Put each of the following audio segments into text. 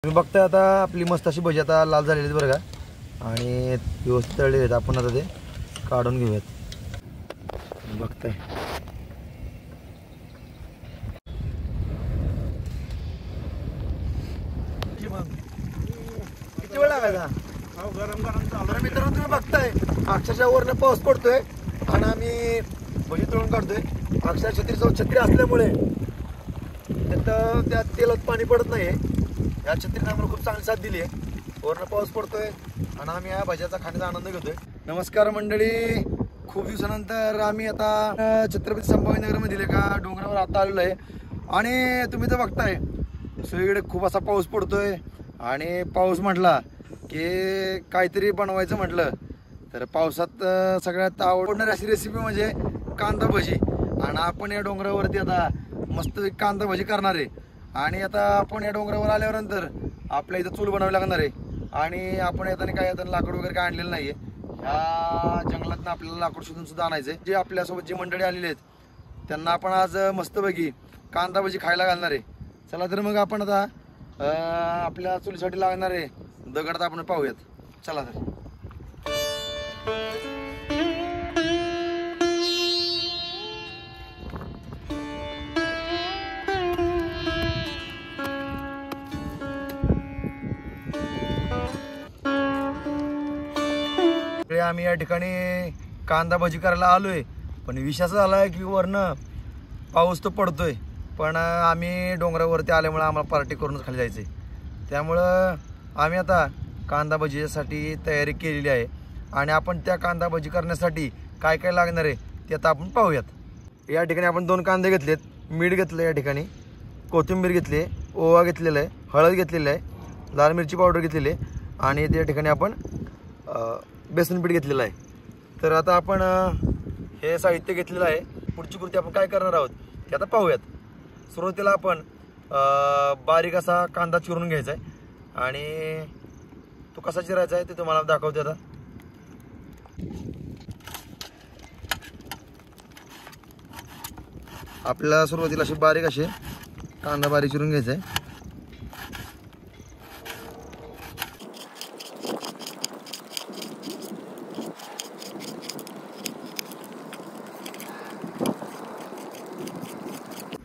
तुम्ही बघताय आता आपली मस्त अशी भजी आता लाल झालेली आहेत बरं का, आणि व्यवस्थित तळले आहेत. आपण आता ते काढून घेऊयात. बघताय किती वेळ लागायचा. गरम गरम चालू. मित्रांनो तुम्ही बघताय अक्षरशः वरनं पाऊस पडतोय आणि आम्ही भजी तळून काढतोय. अक्षरशः छत्री असल्यामुळे त्या तेलात पाणी पडत नाहीये. या छत्रीने आम्हाला खूप चांगली साथ दिली आहे. वरनं पाऊस पडतोय आणि आम्ही या भज्याचा खाण्याचा आनंद घेतोय. नमस्कार मंडळी, खूप दिवसानंतर आम्ही आता छत्रपती संभाजीनगरमधील एका डोंगरावर आता आलेलो आहे. आणि तुम्ही तर बघताय सगळीकडे खूप असा पाऊस पडतोय. आणि पाऊस म्हटला की काहीतरी बनवायचं म्हटलं तर पावसात सगळ्यात आवडणारी अशी रेसिपी म्हणजे कांदा भजी. आणि आपण या डोंगरावरती आता मस्त कांदा भजी करणार आहे. आणि आता आपण या डोंगरावर आल्यानंतर आपल्या इथं चूल बनावी लागणार आहे. आणि आपण येताना काय येताना लाकूड वगैरे काय आणलेलं नाहीये. या जंगलातनं आपल्याला लाकूड शोधून सुद्धा आणायचंय. जे आपल्यासोबत जी मंडळी आलेली आहेत त्यांना आपण आज मस्तपैकी कांदा भजी खायला घालणार आहे. चला तर मग आपण आता आपल्या चुलीसाठी लागणारे दगड तर आपण पाहूयात. चला तर. आम्ही या ठिकाणी कांदा भजी करायला आलोय. पण विषय असा झालाय की वरनं पाऊस तो पडतोय, पण आम्ही डोंगरावरती आल्यामुळे आम्हाला पार्टी करूनच खाली जायचंय. त्यामुळं आम्ही आता कांदा भजीसाठी तयारी केलेली आहे. आणि आपण त्या कांदा भजी करण्यासाठी काय काय लागणार आहे ते आता आपण पाहूयात. या ठिकाणी आपण 2 कांदे घेतलेत, मीठ घेतलं, या ठिकाणी कोथिंबीर घेतली आहे, ओवा घेतलेला आहे, हळद घेतलेली आहे, लाल मिरची पावडर घेतलेली आहे आणि त्या ठिकाणी आपण बेसन पीठ घेतलेलं आहे. तर आता आपण हे साहित्य घेतलेलं आहे. पुढची कृती आपण काय करणार आहोत ते आता पाहूयात. सुरुवातीला आपण बारीक असा कांदा चिरून घ्यायचा आहे आणि तो कसा चिरायचा आहे ते तुम्हाला दाखवते. आता आपल्याला सुरुवातीला अशी बारीक असे कांदा बारीक चिरून घ्यायचा आहे.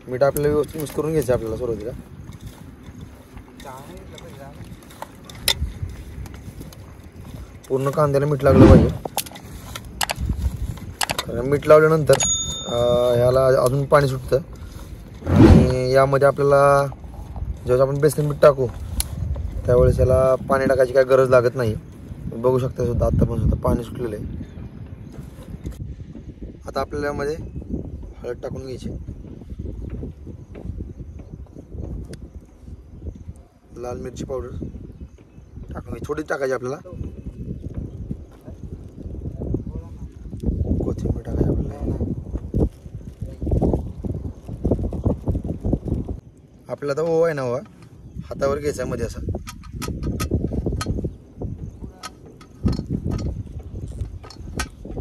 मीठ आपल्याला व्यवस्थित मिक्स करून घ्यायचं आपल्याला सुरुवातीला. पूर्ण कांद्याला मीठ लागलं पाहिजे. कारण मीठ लावल्यानंतर ह्याला अजून पाणी सुटतं. आणि यामध्ये आपल्याला जेव्हा आपण बेसन पीठ टाकू त्यावेळेस याला पाणी टाकायची काय गरज लागत नाही. बघू शकता सुद्धा आता पण सुद्धा पाणी सुटलेलं आहे. आता आपल्याला यामध्ये हळद टाकून घ्यायची, लाल मिरची पावडर टाकून घ्यायची, थोडी टाकायची आपल्याला. कोथिंबीर टाकायची आपल्याला आता ओवा आहे ना, ओवा हातावर घ्यायचा मध्ये असा.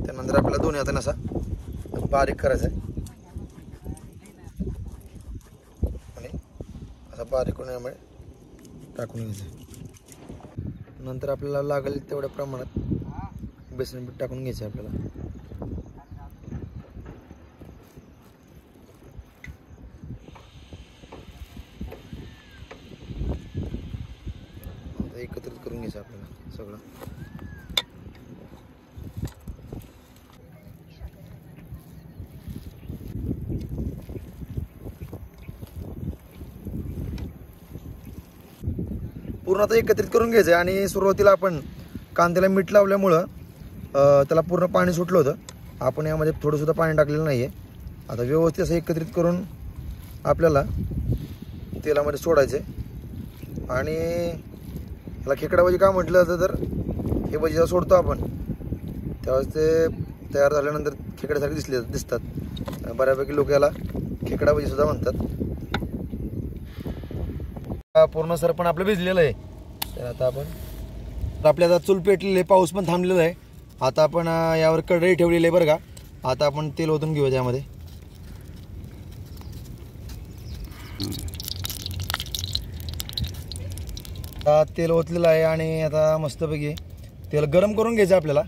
त्यानंतर आपल्याला दोन्ही हाताने असा बारीक करायचा आहे आणि असा बारीक होण्यामुळे टाकून घ्यायचं. नंतर आपल्याला लागेल तेवढ्या प्रमाणात बेसन पीठ टाकून घ्यायचं आपल्याला. एकत्रित करून घ्यायचं आपल्याला सगळं. पूर्ण आता एकत्रित करून घ्यायचं. आणि सुरुवातीला आपण कांद्याला मीठ लावल्यामुळं त्याला पूर्ण पाणी सुटलं होतं. आपण यामध्ये थोडं सुद्धा पाणी टाकलेलं नाही आहे. आता व्यवस्थित असं एकत्रित करून आपल्याला तेलामध्ये सोडायचं आहे. आणि ह्याला खेकडा भजी का म्हटलं जातं तर हे भजी जेव्हा सोडतो आपण त्यावेळेस ते तयार झाल्यानंतर खेकड्यासारखे दिसतात. बऱ्यापैकी लोक याला खेकडा भजी सुद्धा म्हणतात. पूर्ण सर पण आपलं भिजलेलं आहे. तर आता आपण आपल्या आता चूल पेटलेली आहे, पाऊस पण थांबलेला आहे. आता आपण यावर कढई ठेवलेली आहे बरं का. आता आपण तेल ओतून घेऊया त्यामध्ये. आता तेल ओतलेलं आहे आणि आता मस्तपैकी तेल गरम करून घ्यायचं आपल्याला.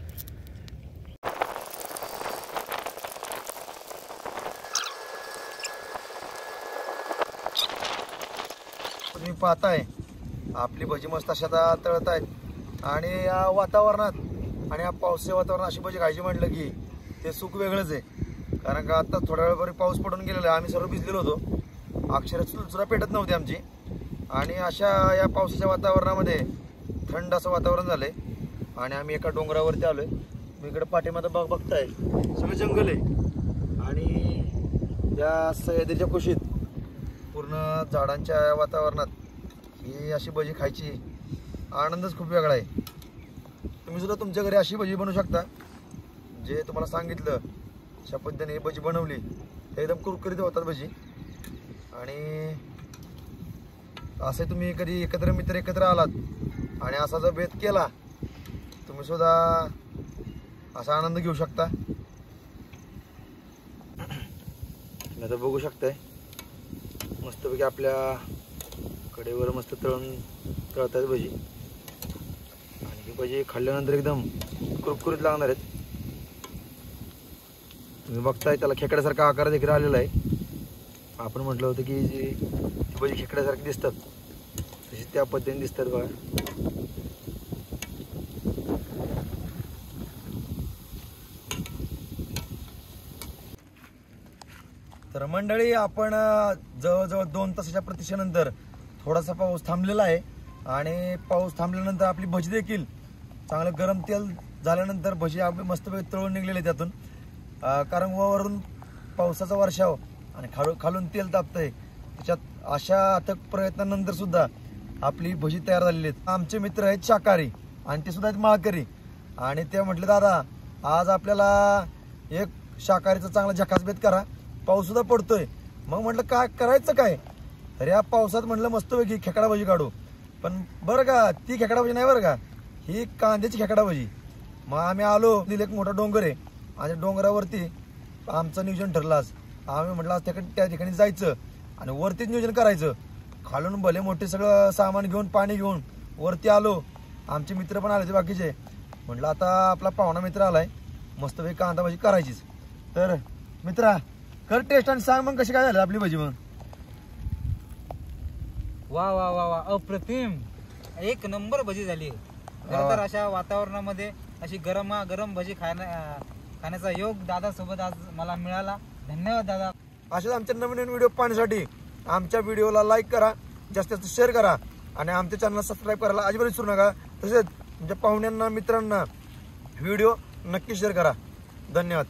तुम्ही पाहताय आपली भजी मस्त अशा आता तळत आहेत आणि या वातावरणात आणि या पावसाच्या वातावरणात अशी भजी खायची म्हटलं की ते सुख वेगळंच आहे. कारण का आता थोड्या वेळापूर्वी पाऊस पडून गेलेला आहे, आम्ही सर्व भिजलेलो होतो, अक्षरशः सुद्धा पेटत नव्हती आमची. आणि अशा या पावसाच्या वातावरणामध्ये थंड असं वातावरण झालंय आणि आम्ही एका डोंगरावरती आलोय. मी इकडे पाठीमध्ये बघताय सगळं जंगल आहे आणि या सह्याद्रीच्या कुशीत पूर्ण झाडांच्या वातावरणात ही अशी भजी खायची आनंदच खूप वेगळा आहे. तुम्ही सुद्धा तुमच्या घरी अशी भजी बनवू शकता. जे तुम्हाला सांगितलं अशा पद्धतीने ही भजी बनवली तर एकदम कुरकुरीत होतात भजी. आणि असे तुम्ही कधी मित्र एकत्र आलात आणि असा जर बेत केला तुम्ही सुद्धा असा आनंद घेऊ शकता. आता बघू शकताय मस्तपैकी आपल्या कडेवर मस्त तळतात भजी आणि ही भजी खाल्ल्यानंतर एकदम कुरकुरीत लागणार आहेत. तुम्ही बघताय त्याला खेकड्यासारखा आकार देखील आलेला आहे. आपण म्हटलं होतं की जी भजी खेकड्यासारखी दिसतात तशी त्या पद्धतीने दिसतात बघा. तर मंडळी आपण जवळजवळ 2 तासाच्या प्रतीक्षेनंतर थोडासा पाऊस थांबलेला आहे आणि पाऊस थांबल्यानंतर आपली भजी देखील चांगलं गरम तेल झाल्यानंतर भजी आपली मस्तपैकी तळून निघलेली त्यातून. कारण वरून पावसाचा वर्षाव आणि खालून तेल तापतंय त्याच्यात अशा अथक प्रयत्नानंतर सुद्धा आपली भजी तयार झालेली आहेत. आमचे मित्र आहेत शाकाहारी आणि ते सुद्धा आहेत माळकरी आणि ते म्हटले दादा आज आपल्याला एक शाकाहारीचा चांगला झकास बेत करा, पाऊस सुद्धा पडतोय. मग म्हटलं काय करायचं काय, तर या पावसात म्हटलं मस्तपैकी खेकडा भजी काढू. पण बरं का ती खेकडा भजी नाही बरं का, ही कांद्याची खेकडा भजी. मग आम्ही आलो, दिले एक मोठा डोंगर आहे आणि डोंगरावरती आमचं नियोजन ठरलं. आज आम्ही म्हटलं आज त्या ठिकाणी जायचं आणि वरतीच नियोजन करायचं. खालून भले मोठे सगळं सामान घेऊन पाणी घेऊन वरती आलो. आमचे मित्र पण आले ते बाकीचे. म्हटलं आता आपला पाहुणा मित्र आलाय, मस्तपैकी कांदा भजी करायचीच. तर मित्रा कर टेस्ट आणि सांग मग कशी काय झाली आपली भजी. मग वा वा वा वा अप्रतिम, एक नंबर भजी झाली. खरं तर अशा वातावरणामध्ये अशी गरम भजी खाण्याचा योग दादा सोबत आज मला मिळाला. धन्यवाद दादा. अशाच आमच्या नवीन व्हिडिओ पाहण्यासाठी आमच्या व्हिडिओला लाईक करा, जास्तीत जास्त शेअर करा आणि आमच्या चॅनलला सबस्क्राईब करायला अजिबात विसरू नका. तसेच तुमच्या पाहुण्यांना मित्रांना व्हिडिओ नक्की शेअर करा. धन्यवाद.